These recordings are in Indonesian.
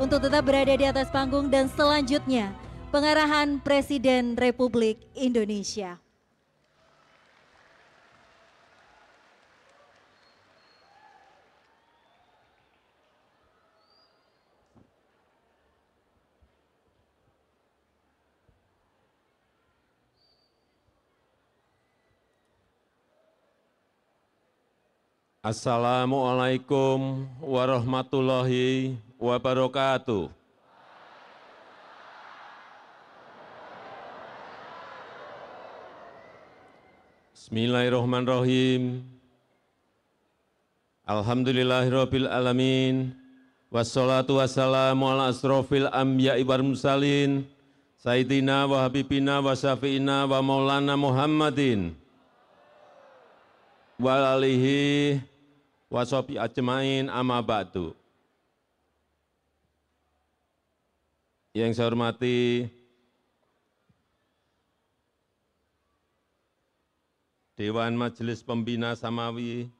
untuk tetap berada di atas panggung dan selanjutnya pengarahan Presiden Republik Indonesia. Assalamualaikum warahmatullahi wabarakatuh. Bismillahirrahmanirrahim. Alhamdulillahirabbil alamin. Wassalatu wassalamu ala asrofil anbiya'i wal mursalin. Sayyidina wa habibina wa syafi'ina wa maulana Muhammadin wa alihi washabi ajmain amma ba'du. Yang saya hormati Dewan Majelis Pembina Samawi,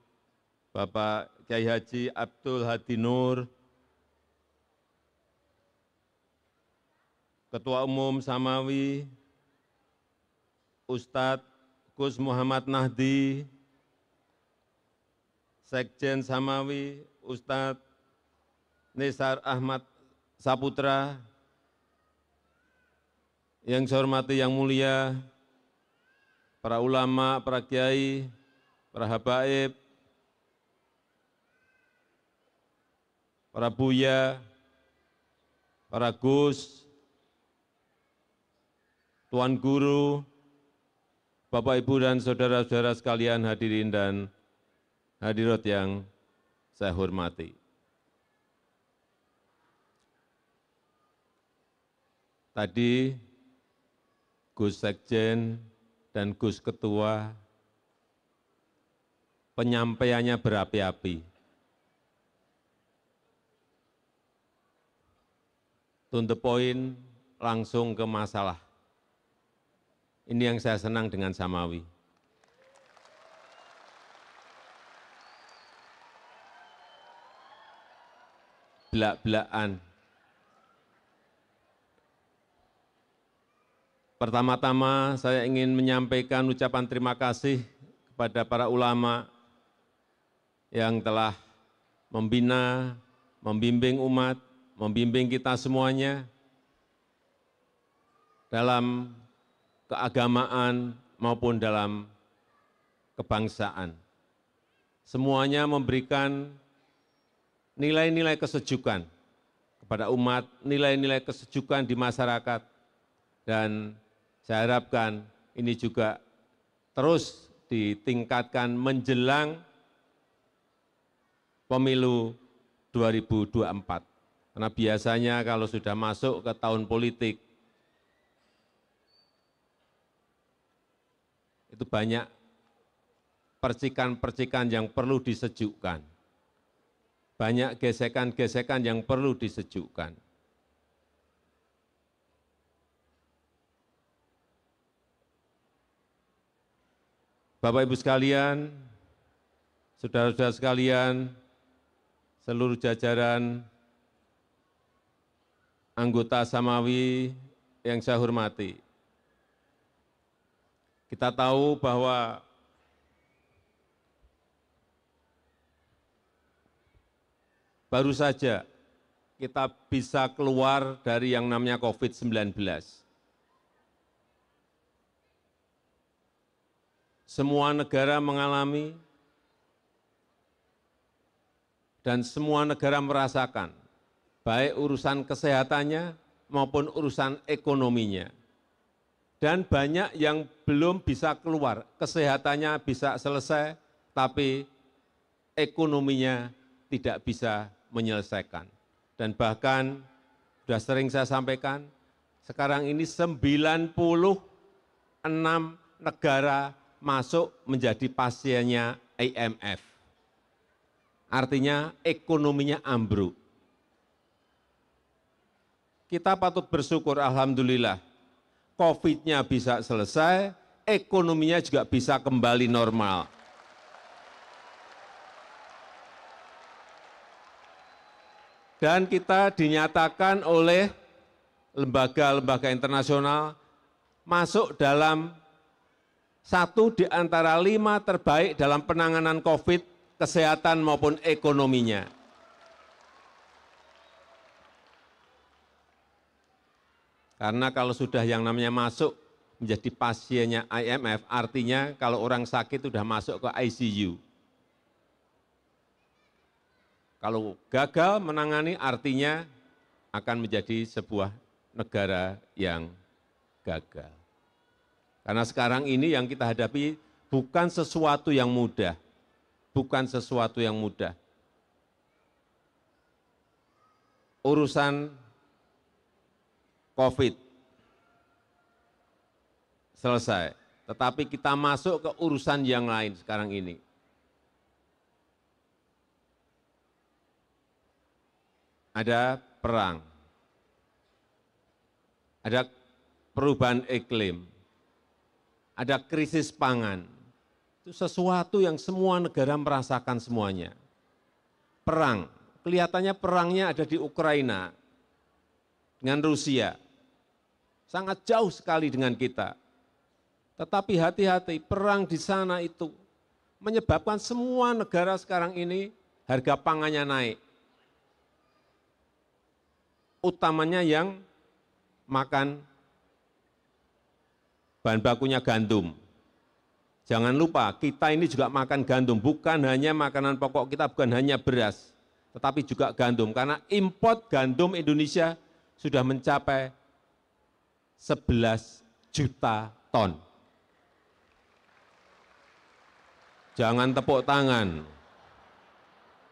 Bapak Kyai Haji Abdul Hadi Nur, Ketua Umum Samawi, Ustadz Gus Muhammad Nahdi, Sekjen Samawi, Ustadz Nisar Ahmad Saputra, yang saya hormati yang mulia, para ulama, para kiai, para habaib, para buya, para gus, tuan guru, Bapak Ibu dan saudara-saudara sekalian hadirin dan hadirat yang saya hormati. Tadi Gus Sekjen dan Gus Ketua penyampaiannya berapi-api. To the point, langsung ke masalah. Ini yang saya senang dengan Samawi. Belak-belakan. Pertama-tama saya ingin menyampaikan ucapan terima kasih kepada para ulama yang telah membina, membimbing umat, membimbing kita semuanya dalam keagamaan maupun dalam kebangsaan. Semuanya memberikan nilai-nilai kesejukan kepada umat, nilai-nilai kesejukan di masyarakat, dan saya harapkan ini juga terus ditingkatkan menjelang pemilu 2024. Karena biasanya kalau sudah masuk ke tahun politik, itu banyak percikan-percikan yang perlu disejukkan. Banyak gesekan-gesekan yang perlu disejukkan. Bapak Ibu sekalian, saudara-saudara sekalian, seluruh jajaran anggota Samawi yang saya hormati. Kita tahu bahwa baru saja kita bisa keluar dari yang namanya COVID-19. Semua negara mengalami dan semua negara merasakan, baik urusan kesehatannya maupun urusan ekonominya. Dan banyak yang belum bisa keluar, kesehatannya bisa selesai, tapi ekonominya tidak bisa menyelesaikan. Dan bahkan, sudah sering saya sampaikan, sekarang ini 96 negara masuk menjadi pasiennya IMF. Artinya ekonominya ambruk. Kita patut bersyukur, alhamdulillah, COVID-nya bisa selesai, ekonominya juga bisa kembali normal. dan kita dinyatakan oleh lembaga-lembaga internasional masuk dalam 1 di antara 5 terbaik dalam penanganan COVID, kesehatan maupun ekonominya. Karena kalau sudah yang namanya masuk menjadi pasiennya IMF, artinya kalau orang sakit sudah masuk ke ICU. Kalau gagal menangani artinya akan menjadi sebuah negara yang gagal. Karena sekarang ini yang kita hadapi bukan sesuatu yang mudah, bukan sesuatu yang mudah. Urusan COVID selesai, tetapi kita masuk ke urusan yang lain sekarang ini. Ada perang, ada perubahan iklim, ada krisis pangan. Itu sesuatu yang semua negara merasakan semuanya. Perang, kelihatannya perangnya ada di Ukraina dengan Rusia. Sangat jauh sekali dengan kita. Tetapi hati-hati, perang di sana itu menyebabkan semua negara sekarang ini harga pangannya naik. Utamanya yang makan bahan bakunya gandum. Jangan lupa, kita ini juga makan gandum, bukan hanya makanan pokok kita, bukan hanya beras, tetapi juga gandum. Karena import gandum Indonesia sudah mencapai 11 juta ton. Jangan tepuk tangan.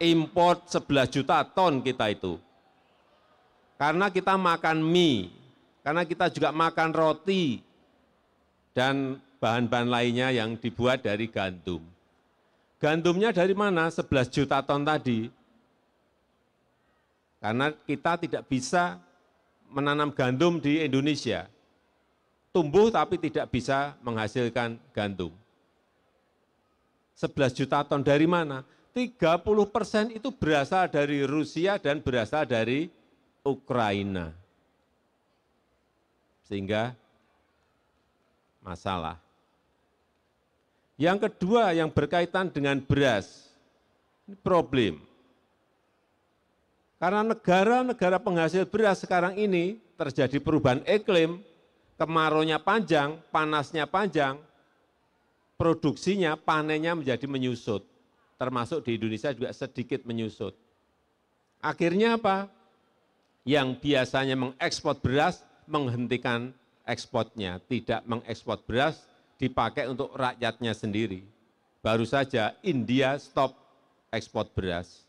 Import 11 juta ton kita itu. Karena kita makan mie, karena kita juga makan roti, dan bahan-bahan lainnya yang dibuat dari gandum. Gandumnya dari mana? 11 juta ton tadi. Karena kita tidak bisa menanam gandum di Indonesia. Tumbuh tapi tidak bisa menghasilkan gandum. 11 juta ton dari mana? 30% itu berasal dari Rusia dan berasal dari Ukraina. Sehingga masalah. Yang kedua yang berkaitan dengan beras, ini problem. Karena negara-negara penghasil beras sekarang ini terjadi perubahan iklim, kemaraunya panjang, panasnya panjang, produksinya, panennya menjadi menyusut. Termasuk di Indonesia juga sedikit menyusut. Akhirnya apa? Yang biasanya mengekspor beras, menghentikan ekspornya, tidak mengekspor beras, dipakai untuk rakyatnya sendiri. Baru saja India stop ekspor beras.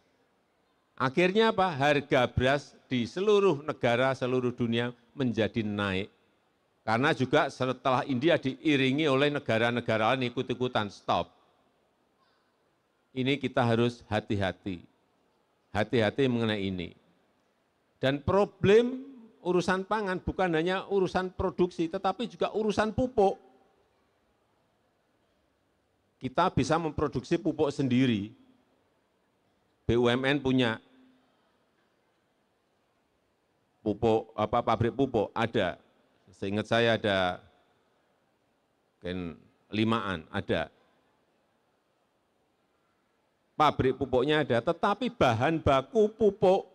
Akhirnya apa? Harga beras di seluruh negara, seluruh dunia menjadi naik. Karena juga setelah India diiringi oleh negara-negara lain ikut-ikutan stop. Ini kita harus hati-hati. Hati-hati mengenai ini. Dan problem urusan pangan bukan hanya urusan produksi, tetapi juga urusan pupuk. Kita bisa memproduksi pupuk sendiri. BUMN punya pupuk, pabrik pupuk ada. Seingat saya ada 5-an, ada. Pabrik pupuknya ada, tetapi bahan baku pupuk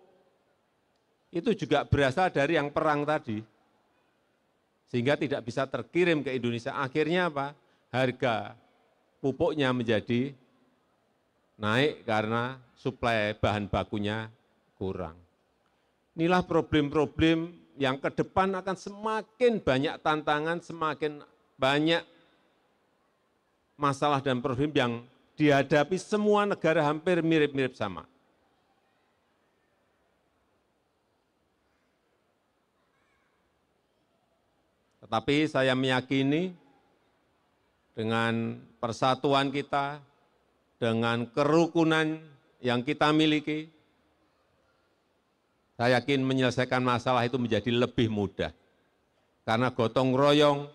itu juga berasal dari yang perang tadi. Sehingga tidak bisa terkirim ke Indonesia. Akhirnya apa? Harga pupuknya menjadi naik karena suplai bahan bakunya kurang. Inilah problem-problem yang ke depan akan semakin banyak tantangan, semakin banyak masalah dan problem yang dihadapi semua negara hampir mirip-mirip sama. Tetapi saya meyakini dengan persatuan kita, dengan kerukunan yang kita miliki, saya yakin menyelesaikan masalah itu menjadi lebih mudah. Karena gotong royong,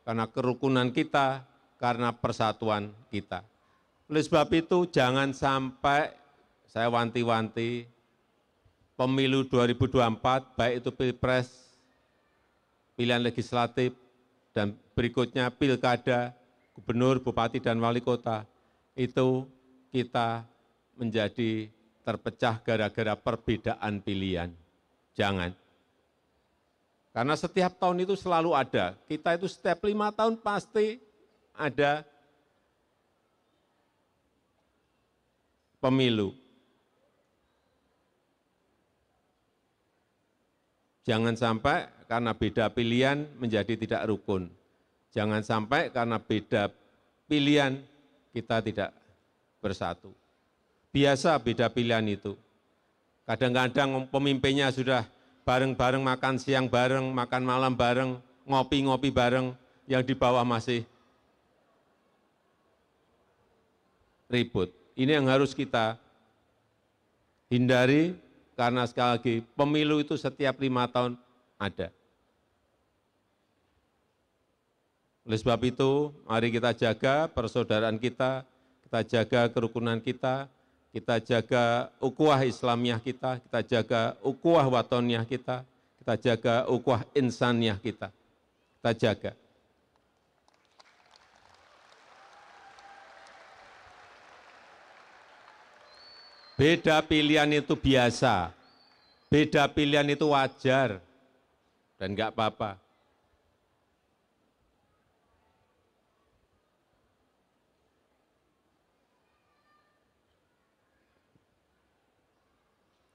karena kerukunan kita, karena persatuan kita. Oleh sebab itu jangan sampai saya wanti-wanti pemilu 2024, baik itu pilpres, pilihan legislatif, dan berikutnya pilkada, gubernur, bupati, dan wali kota, itu kita menjadi terpecah gara-gara perbedaan pilihan. Jangan. Karena setiap tahun itu selalu ada. Kita itu setiap 5 tahun pasti ada pemilu. Jangan sampai karena beda pilihan menjadi tidak rukun. Jangan sampai karena beda pilihan kita tidak bersatu. Biasa beda pilihan itu. Kadang-kadang pemimpinnya sudah bareng-bareng makan siang bareng, makan malam bareng, ngopi-ngopi bareng, yang di bawah masih ribut. Ini yang harus kita hindari, karena sekali lagi pemilu itu setiap 5 tahun ada. Oleh sebab itu, mari kita jaga persaudaraan kita jaga kerukunan kita jaga ukhuwah Islamiyah kita jaga ukhuwah watoniyah kita jaga ukhuwah insaniyah kita jaga. Beda pilihan itu biasa, beda pilihan itu wajar, dan enggak apa-apa.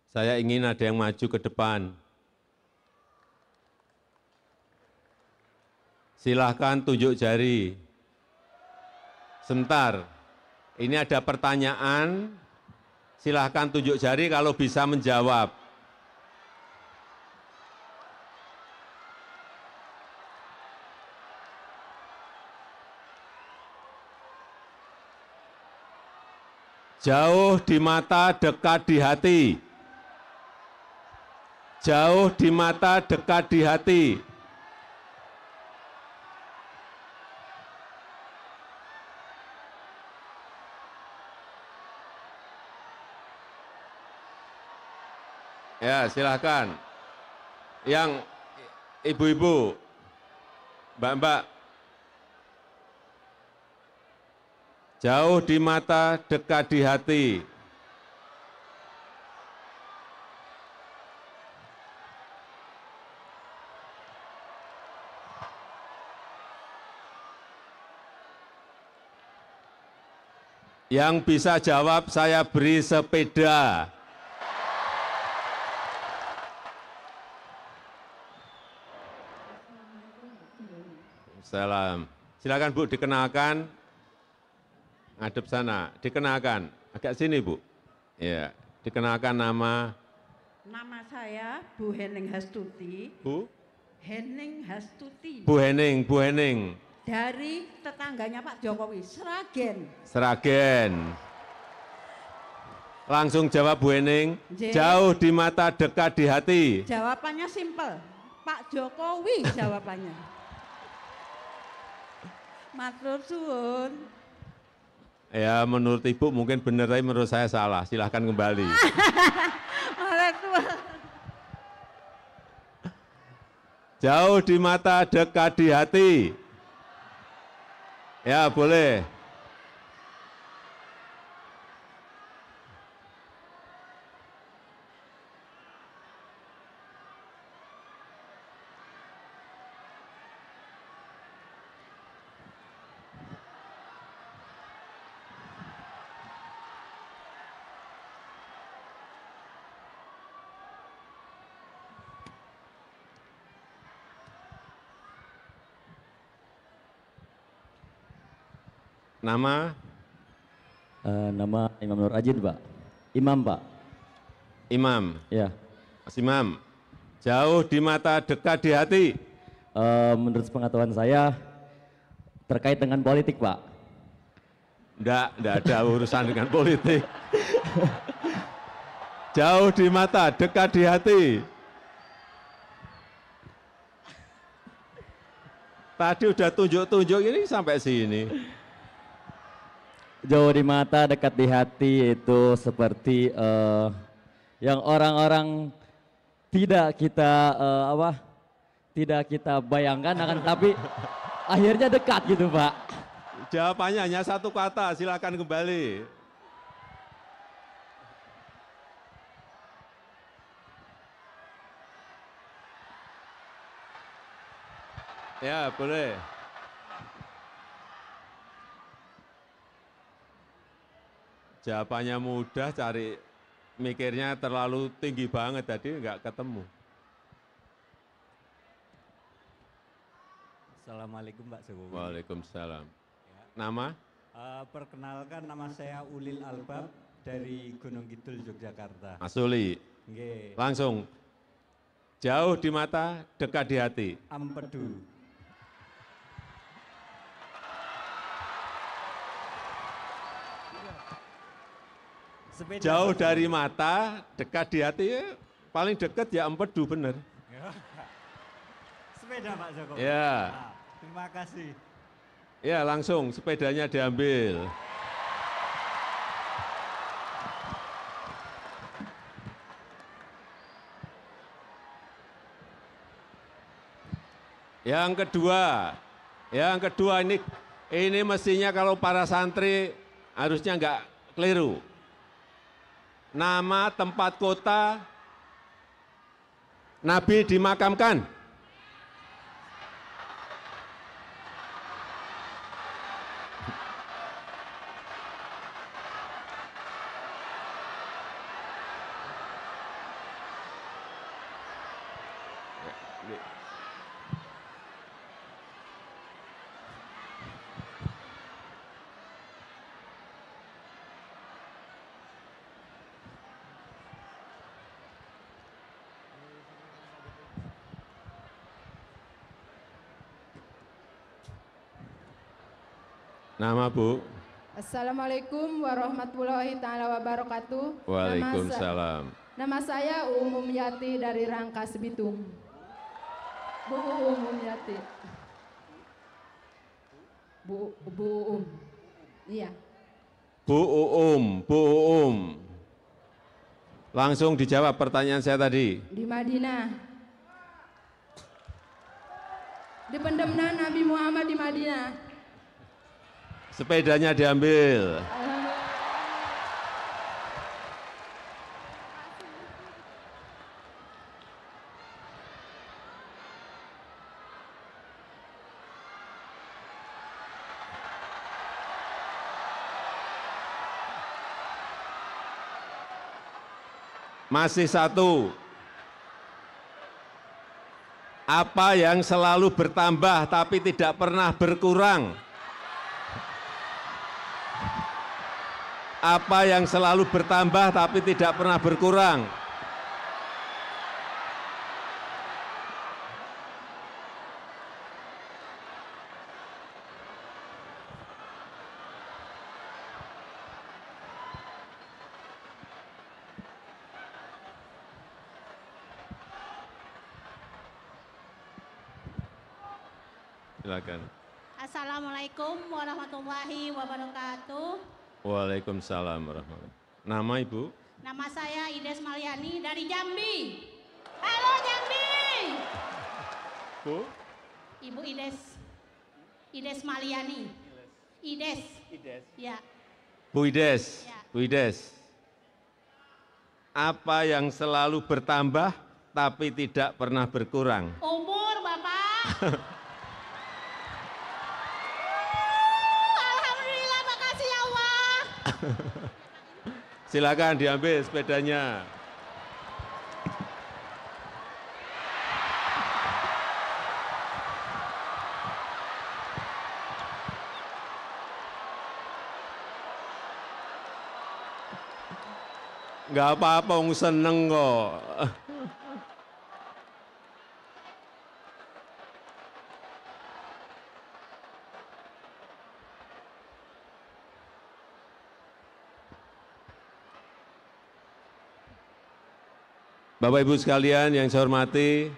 Saya ingin ada yang maju ke depan. Silahkan tunjuk jari. Sebentar, ini ada pertanyaan. Silahkan tunjuk jari kalau bisa menjawab. Jauh di mata, dekat di hati. Jauh di mata, dekat di hati. Ya, silahkan. Yang ibu-ibu, mbak-mbak. Jauh di mata, dekat di hati. Yang bisa jawab saya beri sepeda. Salam. Silakan Bu, dikenalkan. Ngadep sana, dikenalkan. Agak sini Bu. Ya, dikenalkan nama. Nama saya Bu Henning Hastuti. Bu? Henning Hastuti. Bu Henning, Bu Henning. Dari tetangganya Pak Jokowi, Sragen. Sragen. Langsung jawab Bu Henning. J. Jauh di mata, dekat di hati. Jawabannya simpel, Pak Jokowi jawabannya. Matur suwun. Ya, menurut Ibu mungkin benar, tapi menurut saya salah. Silahkan kembali. Jauh di mata, dekat di hati. Ya, boleh. Nama? Nama Imam Nur Ajin, Pak. Imam, Pak. Imam. Ya. Mas Imam. Jauh di mata, dekat di hati. Menurut pengetahuan saya terkait dengan politik, Pak. Enggak ada urusan dengan politik. Jauh di mata, dekat di hati. Tadi udah tunjuk-tunjuk ini sampai sini. Jauh di mata, dekat di hati itu seperti yang orang-orang tidak kita tidak kita bayangkan akan, tapi akhirnya dekat gitu Pak. Jawabannya hanya satu kata, silakan kembali. Ya, boleh. Jawabannya mudah, cari mikirnya terlalu tinggi banget tadi, nggak ketemu. Assalamualaikum Pak Jokowi. Waalaikumsalam. Nama? Perkenalkan, nama saya Ulil Albab dari Gunung Kidul, Yogyakarta. Asuli. Nggih. Langsung. Jauh di mata, dekat di hati. Ampedu. Sepeda Jauh Pak. dari mata, dekat di hati, paling dekat ya empedu bener. Sepeda Pak Jokowi. Ya. Nah, terima kasih. Ya langsung sepedanya diambil. Yang kedua ini mestinya kalau para santri harusnya nggak keliru. Nama tempat kota Nabi dimakamkan. Nama Bu? Assalamualaikum warahmatullahi taala wabarakatuh. Waalaikumsalam. Nama saya Umum Yati dari Rangkas Bitung. Bu Umum Yati. Bu Iya. Bu Uum. Langsung dijawab pertanyaan saya tadi. Di Madinah. Dipendemna Nabi Muhammad di Madinah. Sepedanya diambil. Masih satu. Apa yang selalu bertambah tapi tidak pernah berkurang? Apa yang selalu bertambah tapi tidak pernah berkurang? Silakan. Assalamualaikum warahmatullahi wabarakatuh. Waalaikumsalam warahmatullahi wabarakatuh. Nama Ibu? Nama saya Ides Maliani dari Jambi. Halo Jambi. Bu? Ibu Ides Maliani. Ides. Ya. Bu Ides. Ya. Bu Ides. Apa yang selalu bertambah tapi tidak pernah berkurang? Umur Bapak. Alhamdulillah, makasih ya Allah. Silakan diambil sepedanya. Enggak apa-apa, seneng kok. Bapak Ibu sekalian yang saya hormati,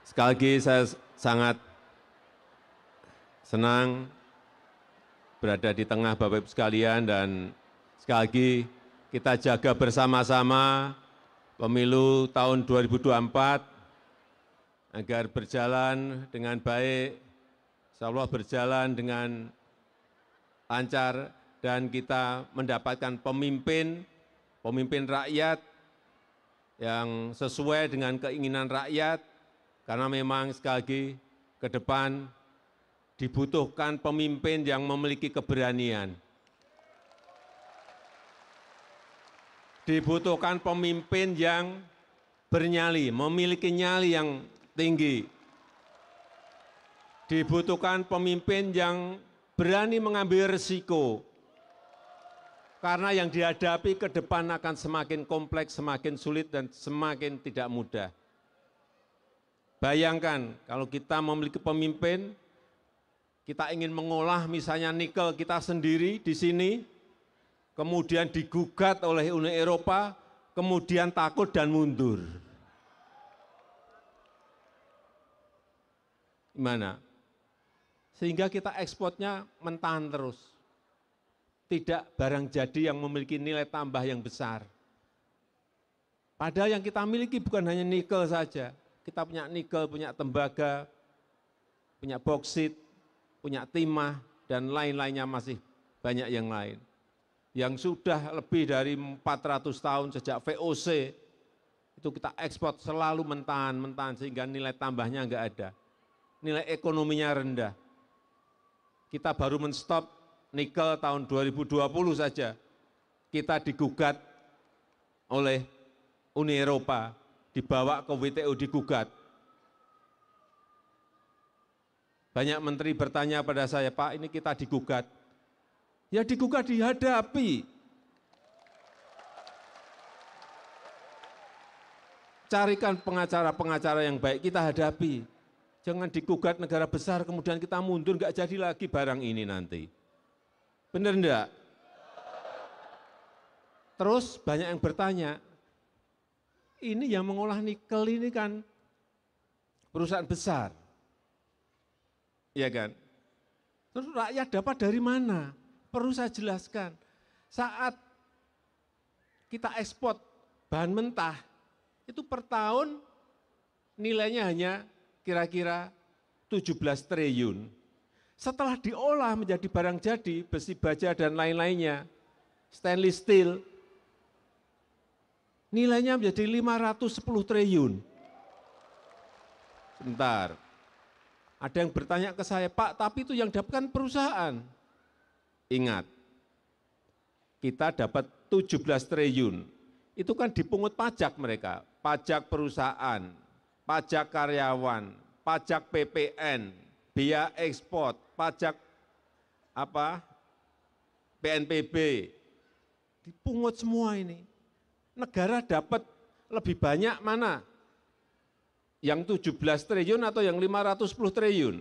sekali lagi saya sangat senang berada di tengah Bapak Ibu sekalian, dan sekali lagi kita jaga bersama-sama pemilu tahun 2024 agar berjalan dengan baik, insyaallah berjalan dengan lancar, dan kita mendapatkan pemimpin rakyat yang sesuai dengan keinginan rakyat, karena memang sekali lagi ke depan dibutuhkan pemimpin yang memiliki keberanian. Dibutuhkan pemimpin yang bernyali, memiliki nyali yang tinggi. Dibutuhkan pemimpin yang berani mengambil risiko. Karena yang dihadapi ke depan akan semakin kompleks, semakin sulit, dan semakin tidak mudah. Bayangkan kalau kita memiliki pemimpin, kita ingin mengolah misalnya nikel kita sendiri di sini, kemudian digugat oleh Uni Eropa, kemudian takut dan mundur. Gimana? Sehingga kita ekspornya mentahan terus. Tidak barang jadi yang memiliki nilai tambah yang besar. Padahal yang kita miliki bukan hanya nikel saja. Kita punya nikel, punya tembaga, punya boksit, punya timah, dan lain-lainnya masih banyak yang lain. Yang sudah lebih dari 400 tahun sejak VOC, itu kita ekspor selalu mentahan sehingga nilai tambahnya enggak ada. Nilai ekonominya rendah. Kita baru menstop nikel tahun 2020 saja, kita digugat oleh Uni Eropa, dibawa ke WTO digugat. Banyak menteri bertanya pada saya, Pak, ini kita digugat. Ya digugat dihadapi. Carikan pengacara-pengacara yang baik, kita hadapi. Jangan digugat negara besar, kemudian kita mundur, nggak jadi lagi barang ini nanti. Benar enggak? Terus banyak yang bertanya, ini yang mengolah nikel ini kan perusahaan besar. Iya kan? Terus rakyat dapat dari mana? Perlu saya jelaskan. Saat kita ekspor bahan mentah, itu per tahun nilainya hanya kira-kira 17 triliun. Setelah diolah menjadi barang jadi, besi baja dan lain-lainnya, stainless steel, nilainya menjadi 510 triliun. Sebentar, ada yang bertanya ke saya, Pak, tapi itu yang dapatkan perusahaan. Ingat, kita dapat 17 triliun, itu kan dipungut pajak mereka, pajak perusahaan, pajak karyawan, pajak PPN, biaya ekspor, pajak PNBP, dipungut semua ini. Negara dapat lebih banyak mana? Yang 17 triliun atau yang 510 triliun?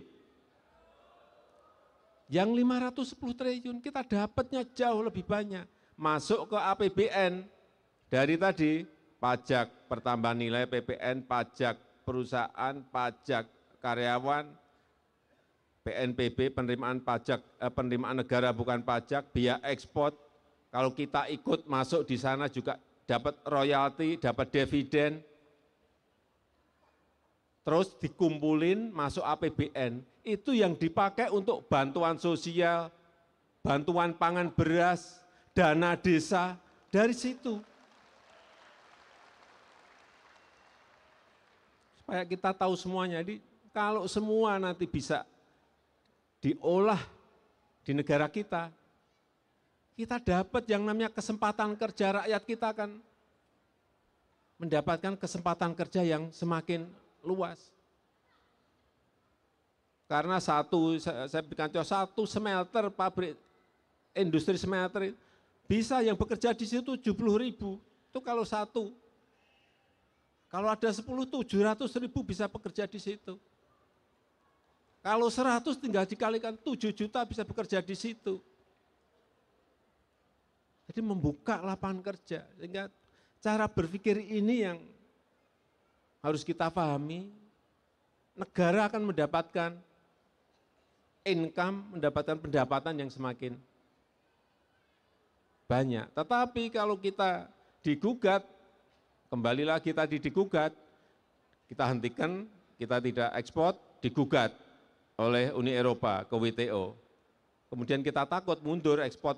Yang 510 triliun kita dapatnya jauh lebih banyak. Masuk ke APBN dari tadi, pajak pertambahan nilai PPN, pajak perusahaan, pajak karyawan, PNBP, penerimaan pajak, penerimaan negara bukan pajak, biaya ekspor. Kalau kita ikut masuk di sana juga dapat royalti, dapat dividen. Terus dikumpulin masuk APBN, itu yang dipakai untuk bantuan sosial, bantuan pangan beras, dana desa, dari situ. Supaya kita tahu semuanya, jadi kalau semua nanti bisa diolah di negara kita dapat yang namanya kesempatan kerja, rakyat kita akan mendapatkan kesempatan kerja yang semakin luas. Karena saya berikan contoh, satu smelter, pabrik industri smelter, bisa yang bekerja di situ 70.000, itu kalau satu. Kalau ada 10, 700.000 bisa bekerja di situ. Kalau 100 tinggal dikalikan 7 juta bisa bekerja di situ. Jadi membuka lapangan kerja. Sehingga cara berpikir ini yang harus kita pahami. Negara akan mendapatkan income, mendapatkan pendapatan yang semakin banyak. Tetapi kalau kita digugat, kembali lagi tadi digugat, kita hentikan, kita tidak ekspor, digugat oleh Uni Eropa ke WTO. Kemudian kita takut mundur ekspor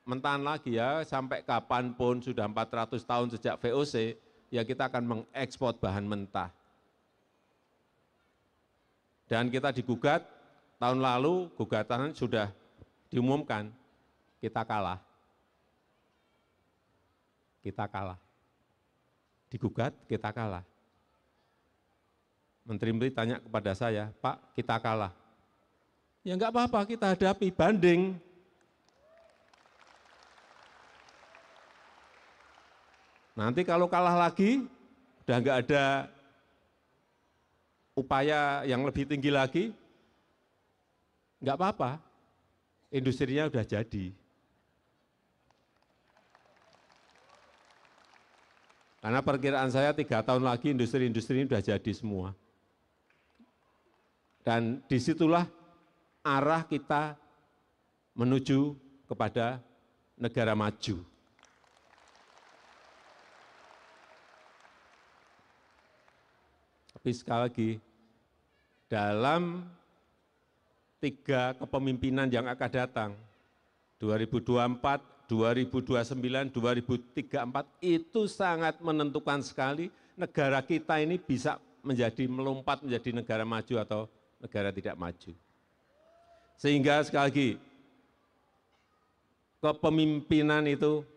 mentahan lagi ya, sampai kapanpun sudah 400 tahun sejak VOC, ya kita akan mengekspor bahan mentah. Dan kita digugat, tahun lalu gugatan sudah diumumkan, kita kalah. Kita kalah. Digugat, kita kalah. Menteri-menteri tanya kepada saya, Pak, kita kalah. Ya enggak apa-apa, kita hadapi, banding. Nanti kalau kalah lagi, udah enggak ada upaya yang lebih tinggi lagi, enggak apa-apa, industrinya udah jadi. Karena perkiraan saya 3 tahun lagi industri-industri ini sudah jadi semua. Dan disitulah arah kita menuju kepada negara maju. Tapi sekali lagi, dalam 3 kepemimpinan yang akan datang, 2024, 2029, 2034, itu sangat menentukan sekali negara kita ini bisa melompat menjadi negara maju atau negara tidak maju. Sehingga sekali lagi, kepemimpinan itu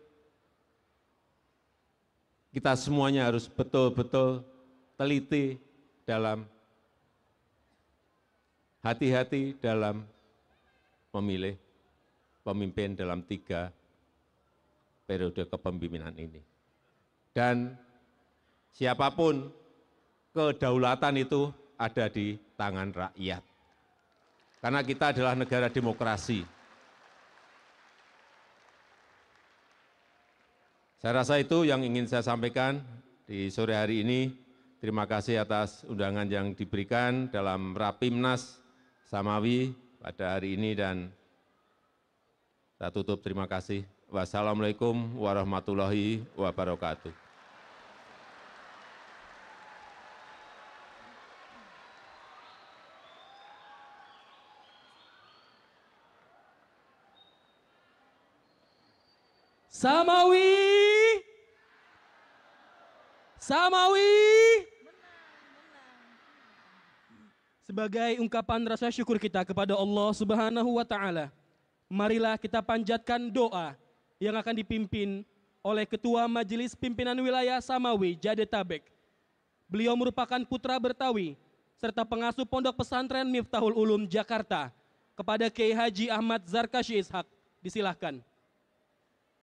kita semuanya harus betul-betul teliti dalam hati-hati dalam memilih pemimpin dalam 3 periode kepemimpinan ini. Dan siapapun, kedaulatan itu ada di tangan rakyat. Karena kita adalah negara demokrasi. Saya rasa itu yang ingin saya sampaikan di sore hari ini. Terima kasih atas undangan yang diberikan dalam Rapimnas Samawi pada hari ini dan saya tutup, terima kasih. Wassalamualaikum warahmatullahi wabarakatuh. Samawi, Samawi. Sebagai ungkapan rasa syukur kita kepada Allah Subhanahu wa Ta'ala, marilah kita panjatkan doa yang akan dipimpin oleh Ketua Majelis Pimpinan Wilayah Samawi Jadetabek. Beliau merupakan putra Bertawi serta pengasuh Pondok Pesantren Miftahul Ulum Jakarta. Kepada Kiai Haji Ahmad Zarkashi Ishak, disilahkan.